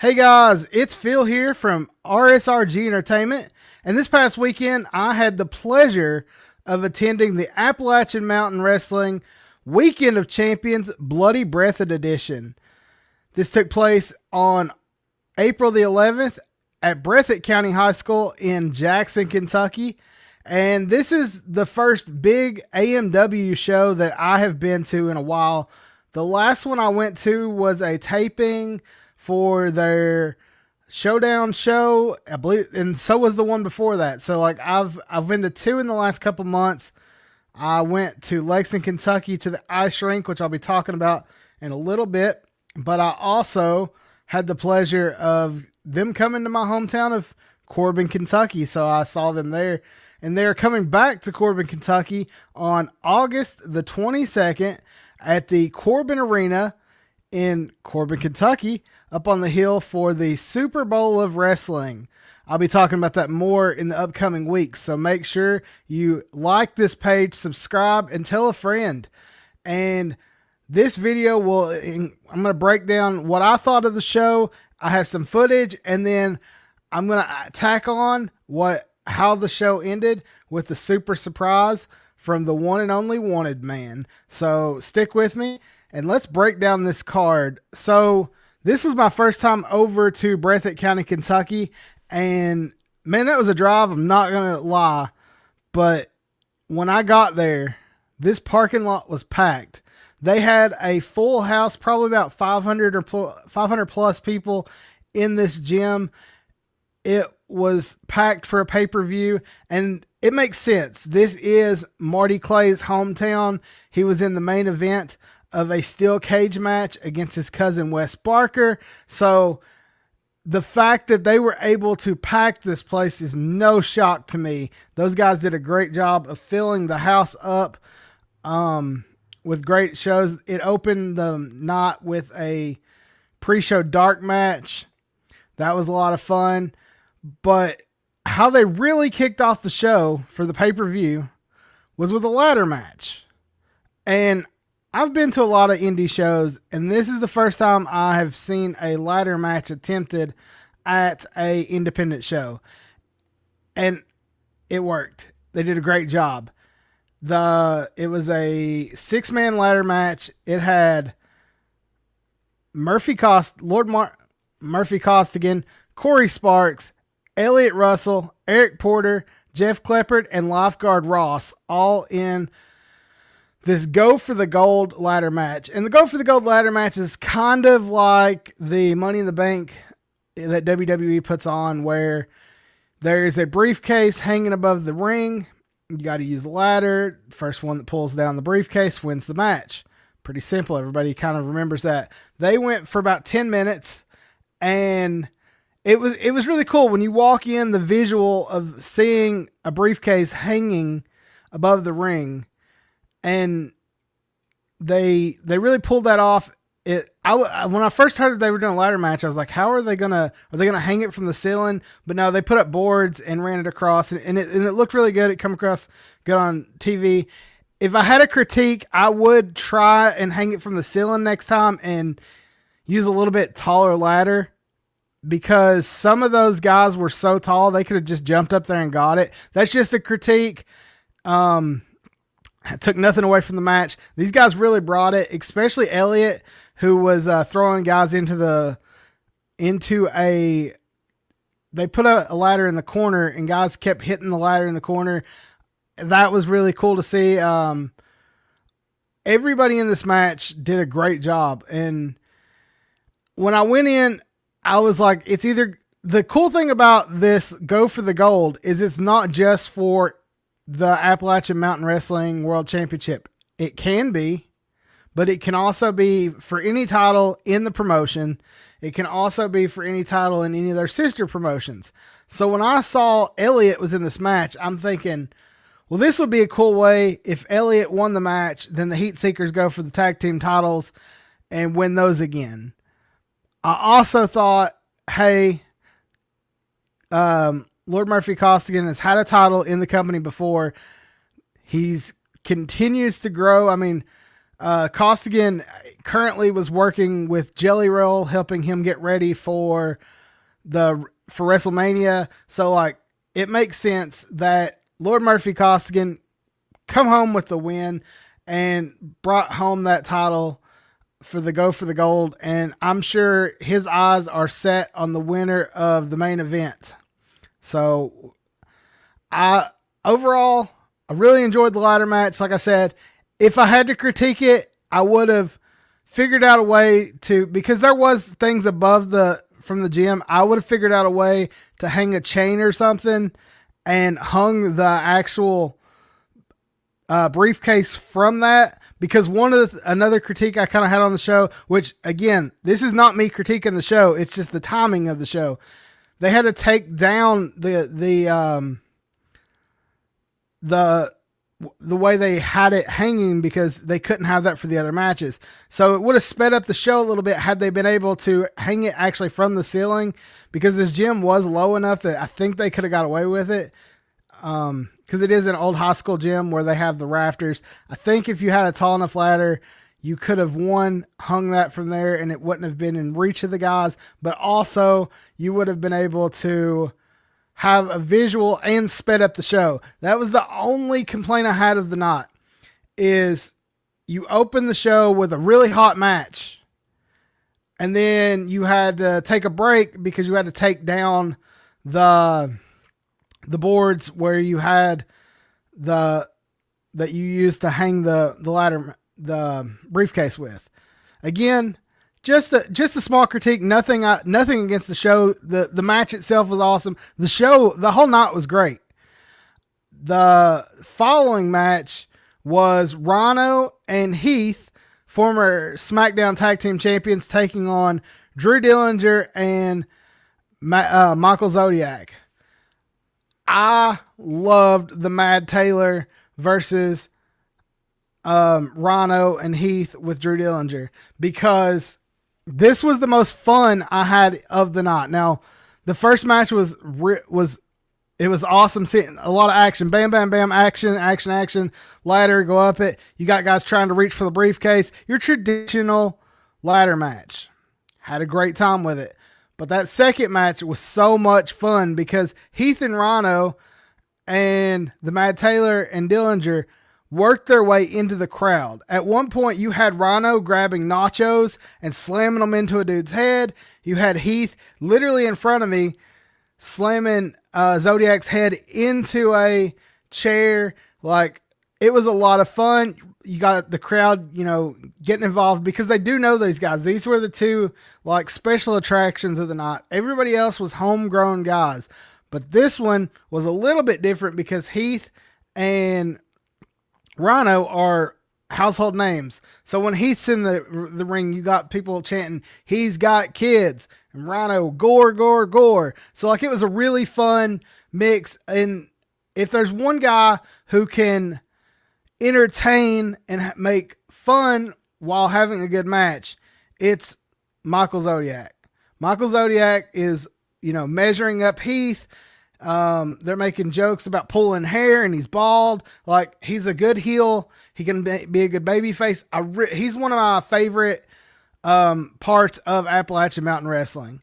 Hey guys, it's Phil here from RSRG Entertainment, and this past weekend I had the pleasure of attending the Appalachian Mountain Wrestling Weekend of Champions Bloody Breathitt Edition. This took place on April the 11th at Breathitt County High School in Jackson, Kentucky, and this is the first big AMW show that I have been to in a while. The last one I went to was a taping for their Showdown show, I believe, and so was the one before that. So like I've been to two in the last couple months. I went to Lexington, Kentucky to the ice rink, which I'll be talking about in a little bit. But I also had the pleasure of them coming to my hometown of Corbin, Kentucky. So I saw them there. And they're coming back to Corbin, Kentucky on August the 22nd at the Corbin Arena in Corbin, Kentucky, up on the hill for the Super Bowl of Wrestling. I'll be talking about that more in the upcoming weeks, so make sure you like this page, subscribe, and tell a friend. And this video I'm going to break down what I thought of the show. I have some footage, and then I'm going to tack on how the show ended with the super surprise from the one and only Wanted Man. So stick with me and let's break down this card. So this was my first time over to Breathitt County, Kentucky, and man, that was a drive. I'm not going to lie, but when I got there, this parking lot was packed. They had a full house, probably about 500 plus people in this gym. It was packed for a pay-per-view, and it makes sense. This is Marty Clay's hometown. He was in the main event of a steel cage match against his cousin Wes Barker. So the fact that they were able to pack this place is no shock to me. Those guys did a great job of filling the house up with great shows. It opened the night with a pre-show dark match. That was a lot of fun. But how they really kicked off the show for the pay-per-view was with a ladder match. And I've been to a lot of indie shows, and this is the first time I have seen a ladder match attempted at a independent show. And it worked. They did a great job. It was a 6-man ladder match. It had Murphy Costigan, Corey Sparks, Elliott Russell, Eric Porter, Jeff Kleppert, and Lifeguard Ross all in this Go for the Gold ladder match. And the Go for the Gold ladder match is kind of like the Money in the Bank that WWE puts on, where there is a briefcase hanging above the ring. You got to use the ladder. First one that pulls down the briefcase wins the match. Pretty simple. Everybody kind of remembers that. They went for about 10 minutes, and it was really cool when you walk in, the visual of seeing a briefcase hanging above the ring. And they really pulled that off. When I first heard that they were doing a ladder match, I was like, how are they gonna hang it from the ceiling? But no, they put up boards and ran it across, and it looked really good. It come across good on TV. If I had a critique, I would try and hang it from the ceiling next time and use a little bit taller ladder, because some of those guys were so tall they could have just jumped up there and got it. That's just a critique. It took nothing away from the match. These guys really brought it, especially Elliott, who was throwing guys they put a ladder in the corner, and guys kept hitting the ladder in the corner. That was really cool to see. Everybody in this match did a great job. And when I went in, I was like, the cool thing about this Go for the Gold is it's not just for the Appalachian Mountain Wrestling World Championship. It can be, but it can also be for any title in the promotion. It can also be for any title in any of their sister promotions. So when I saw Elliott was in this match, I'm thinking, well, this would be a cool way if Elliott won the match, then the Heat Seekers go for the tag team titles and win those again. I also thought, hey, Lord Murphy Costigan has had a title in the company before. He's continues to grow. I mean, Costigan currently was working with Jelly Roll, helping him get ready for WrestleMania. So like it makes sense that Lord Murphy Costigan come home with the win and brought home that title for the gold. And I'm sure his eyes are set on the winner of the main event. So overall, I really enjoyed the ladder match. Like I said, if I had to critique it, I would have figured out a way to, because there was things above from the gym, I would have figured out a way to hang a chain or something and hung the actual briefcase from that. Because another critique I kind of had on the show, which again, this is not me critiquing the show, it's just the timing of the show. They had to take down the way they had it hanging because they couldn't have that for the other matches. So it would have sped up the show a little bit had they been able to hang it actually from the ceiling, because this gym was low enough that I think they could have got away with it. Because it is an old high school gym where they have the rafters. I think if you had a tall enough ladder, you could have hung that from there and it wouldn't have been in reach of the guys, but also you would have been able to have a visual and sped up the show. That was the only complaint I had of the night, is you open the show with a really hot match and then you had to take a break because you had to take down the boards where you had that you used to hang the ladder, the briefcase with. Again, just a small critique. Nothing against the show. The match itself was awesome. The whole night was great. The following match was Rhyno and Heath, former SmackDown Tag Team Champions, taking on Drew Dillinger and Michael Zodiac. I loved the Mad Taylor versus Rhyno and Heath with Drew Dillinger, because this was the most fun I had of the night. Now, the first match was awesome, seeing a lot of action. Bam, bam, bam, action, ladder, go up it. You got guys trying to reach for the briefcase. Your traditional ladder match. Had a great time with it. But that second match was so much fun because Heath and Rhyno and the Mad Taylor and Dillinger worked their way into the crowd. At one point, you had Rhyno grabbing nachos and slamming them into a dude's head. You had Heath literally in front of me slamming Zodiac's head into a chair. Like, it was a lot of fun. You got the crowd, getting involved because they do know these guys. These were the two like special attractions of the night. Everybody else was homegrown guys, but this one was a little bit different because Heath and Rhyno are household names. So when Heath's in the ring, you got people chanting, "He's got kids," and Rhyno, "Gore, gore, gore." So like it was a really fun mix. And if there's one guy who can entertain and make fun while having a good match, it's Michael Zodiac. Michael Zodiac is, measuring up Heath. They're making jokes about pulling hair and he's bald. Like, he's a good heel. He can be a good baby face. He's one of my favorite parts of Appalachian Mountain Wrestling.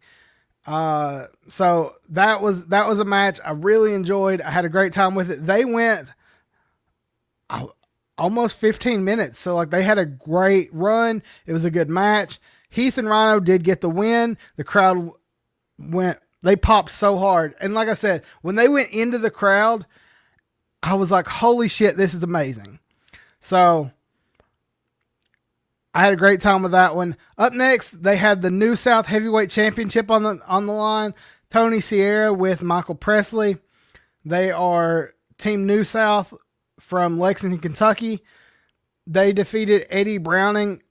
So that was a match I really enjoyed. I had a great time with it. They went almost 15 minutes. So like they had a great run. It was a good match. Heath and Rhyno did get the win. The crowd they popped so hard. And like I said, when they went into the crowd, I was like, holy shit, this is amazing. So I had a great time with that one. Up next, they had the New South Heavyweight Championship on the line. Tony Sierra with Michael Presley. They are Team New South from Lexington, Kentucky. They defeated Eddie Browning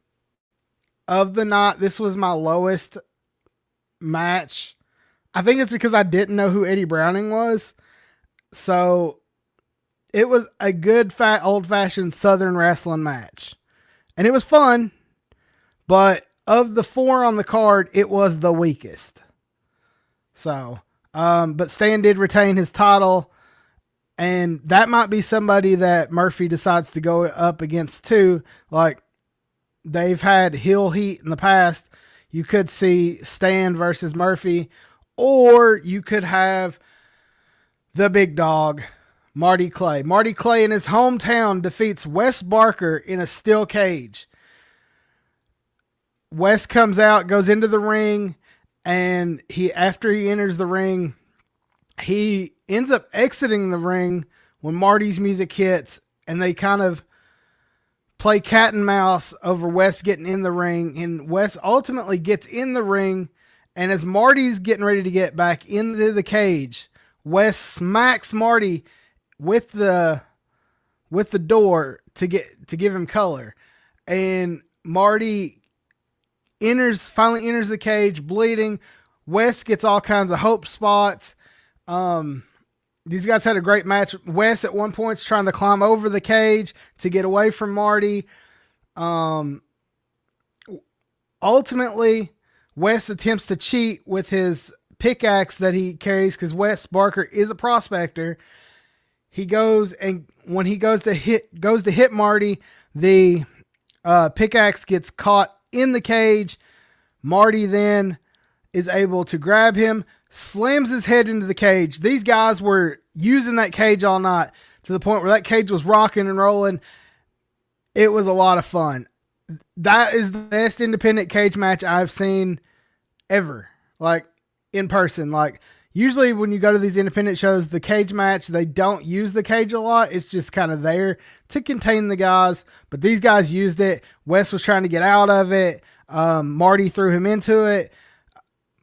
of the night. This was my lowest match. I think it's because I didn't know who Eddie Browning was. So it was a good, fat, old-fashioned Southern wrestling match. And it was fun, but of the four on the card, it was the weakest. So, but Stan did retain his title, and that might be somebody that Murphy decides to go up against too. Like, they've had heel heat in the past. You could see Stan versus Murphy, or you could have the big dog, Marty Clay. Marty Clay in his hometown defeats Wes Barker in a steel cage. Wes comes out, goes into the ring, and after he enters the ring, he ends up exiting the ring when Marty's music hits, and they kind of play cat and mouse over Wes getting in the ring, and Wes ultimately gets in the ring, and as Marty's getting ready to get back into the cage, Wes smacks Marty with the door to give him color, and Marty finally enters the cage bleeding. Wes gets all kinds of hope spots. These guys had a great match. Wes at one point is trying to climb over the cage to get away from Marty. Ultimately, Wes attempts to cheat with his pickaxe that he carries because Wes Barker is a prospector. When he goes to hit Marty, the pickaxe gets caught in the cage. Marty then is able to grab him, slams his head into the cage. These guys were using that cage all night to the point where that cage was rocking and rolling. It was a lot of fun. That is the best independent cage match I've seen ever, like in person. Like usually when you go to these independent shows, the cage match, they don't use the cage a lot. It's just kind of there to contain the guys, but these guys used it. Wes was trying to get out of it. Marty threw him into it.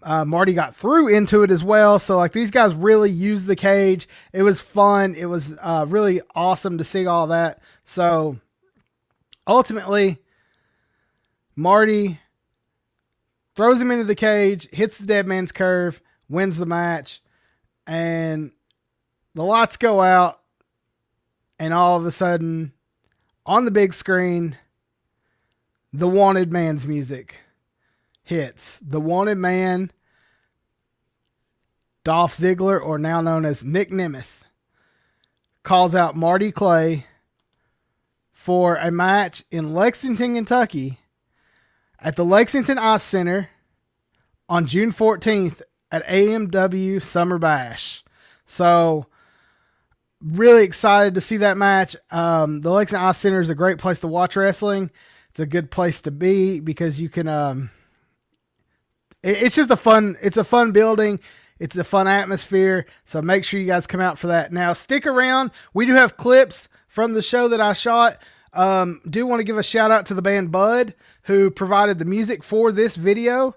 Marty got through into it as well. So like these guys really used the cage. It was fun. It was really awesome to see all that. So ultimately, Marty throws him into the cage, hits the dead man's curve, wins the match, and the lights go out, and all of a sudden, on the big screen, the Wanted Man's music hits. The Wanted Man, Dolph Ziggler, or now known as Nick Nemeth, calls out Marty Clay for a match in Lexington, Kentucky at the Lexington Ice Center on June 14th at AMW Summer Bash. So really excited to see that match. The Lexington Ice Center is a great place to watch wrestling. It's a good place to be because you can, it's a fun building. It's a fun atmosphere. So make sure you guys come out for that. Now stick around. We do have clips from the show that I shot. Do want to give a shout out to the band Bud, who provided the music for this video.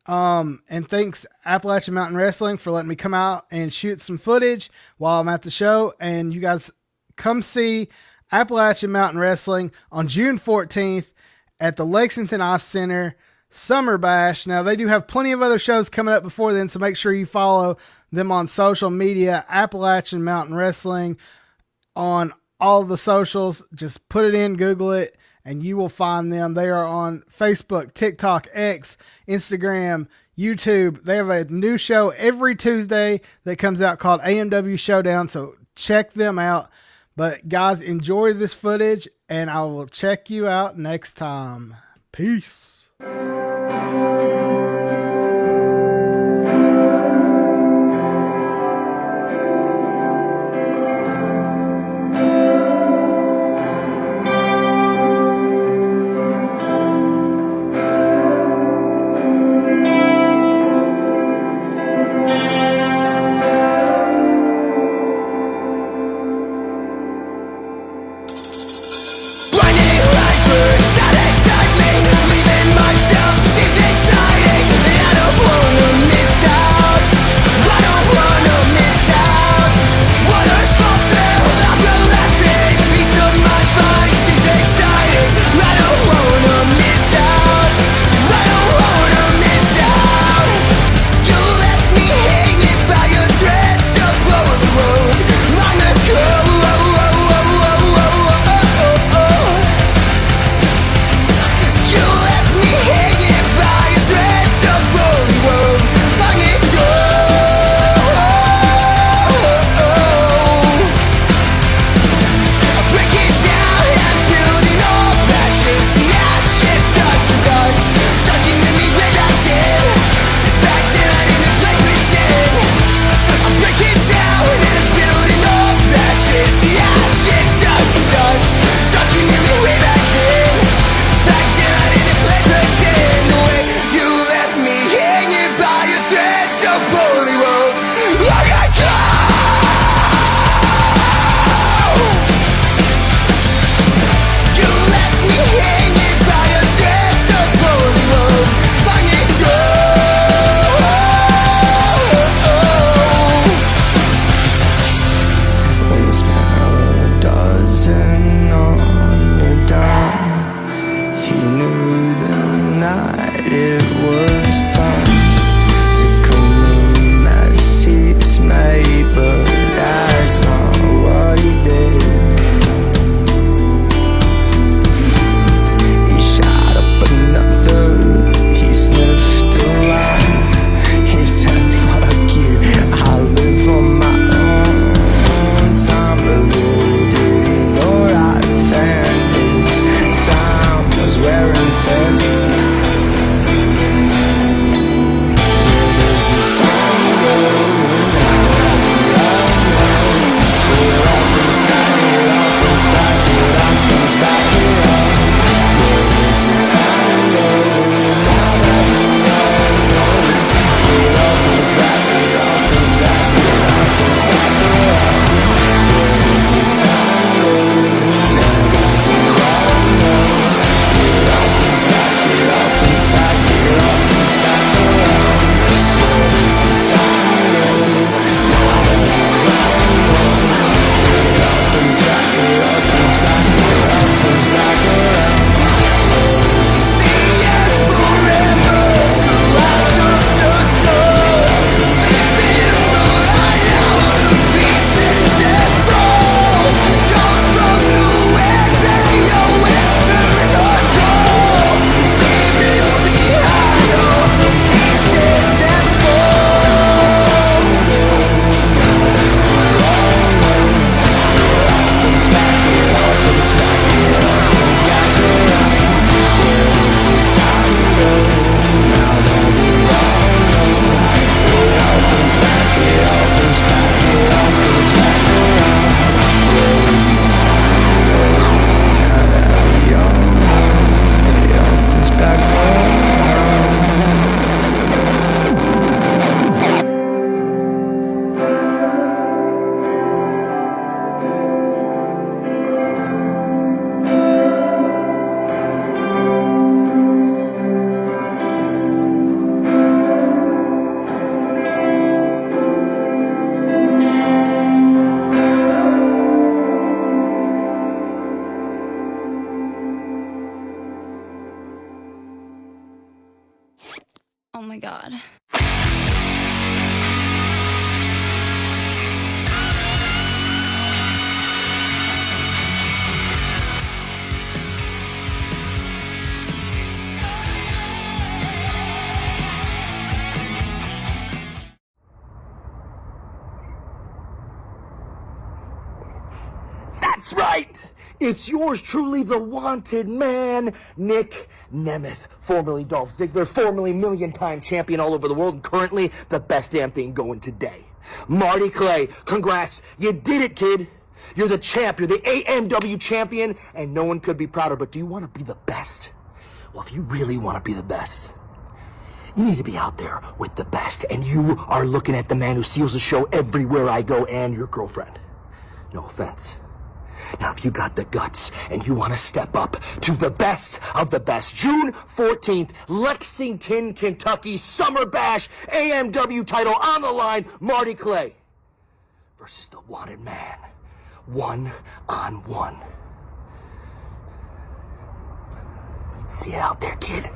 And thanks Appalachian Mountain Wrestling for letting me come out and shoot some footage while I'm at the show. And you guys come see Appalachian Mountain Wrestling on June 14th at the Lexington Ice Center Summer Bash. Now they do have plenty of other shows coming up before then, so make sure you follow them on social media, Appalachian Mountain Wrestling on all the socials. Just put it in, Google it, and you will find them. They are on Facebook, TikTok, X, Instagram, YouTube. They have a new show every Tuesday that comes out called AMW Showdown, so check them out. But guys, enjoy this footage, and I will check you out next time. Peace. Running like birds out inside me, leaving myself seem to poorly wove. Look at you! You left me hanging by a thread so poorly wove. Long ago. When you spent a dozen on your dime, he knew the night it was time to clean that seats made, but that's not what he did. He shot up another, he sniffed a line, he said fuck you, I live on my own time. But little did he know right then his time was wearing thin. Oh my God. That's right! It's yours truly, the wanted man, Nick Nemeth, formerly Dolph Ziggler, formerly million-time champion all over the world, and currently the best damn thing going today. Marty Clay, congrats. You did it, kid. You're the champ. You're the AMW champion, and no one could be prouder. But do you want to be the best? Well, if you really want to be the best, you need to be out there with the best. And you are looking at the man who steals the show everywhere I go, and your girlfriend. No offense. Now, if you got the guts and you want to step up to the best of the best, June 14th, Lexington, Kentucky, Summer Bash, AMW title on the line, Marty Clay versus the wanted man, 1-on-1. See you out there, kid.